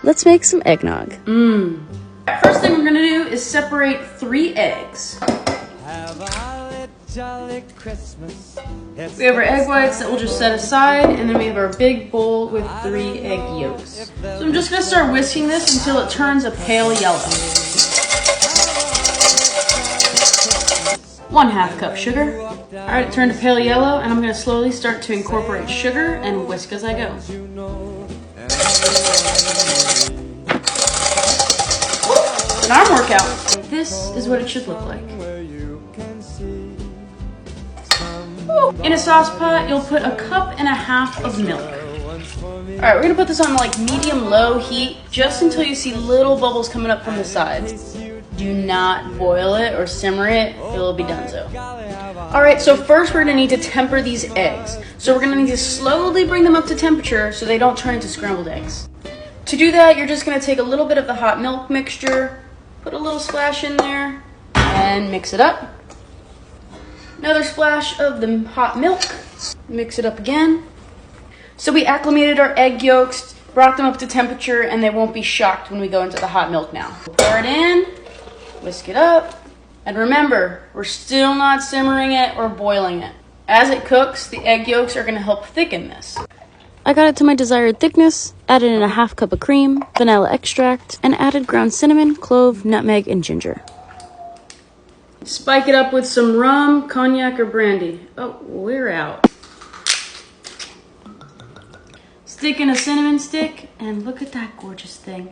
Let's make some eggnog. First thing we're gonna do is separate 3 eggs. We have our egg whites that we'll just set aside, and then we have our big bowl with 3 egg yolks. So I'm just gonna start whisking this until it turns a pale yellow. 1/2 cup sugar. All right, it turned a pale yellow, and I'm gonna slowly start to incorporate sugar and whisk as I go. An arm workout. This is what it should look like. In a sauce pot, you'll put 1.5 cups of milk. All right, we're gonna put this on like medium-low heat just until you see little bubbles coming up from the sides. Do not boil it or simmer it, it'll be done so. All right, so first we're gonna need to temper these eggs. So we're gonna need to slowly bring them up to temperature so they don't turn into scrambled eggs. To do that, you're just gonna take a little bit of the hot milk mixture, put a little splash in there, and mix it up. Another splash of the hot milk, mix it up again. So we acclimated our egg yolks, brought them up to temperature, and they won't be shocked when we go into the hot milk now. Pour it in, whisk it up, and remember, we're still not simmering it or boiling it. As it cooks, the egg yolks are gonna help thicken this. I got it to my desired thickness, added in 1/2 cup of cream, vanilla extract, and added ground cinnamon, clove, nutmeg, and ginger. Spike it up with some rum, cognac, or brandy. Oh, we're out. Stick in a cinnamon stick, and look at that gorgeous thing.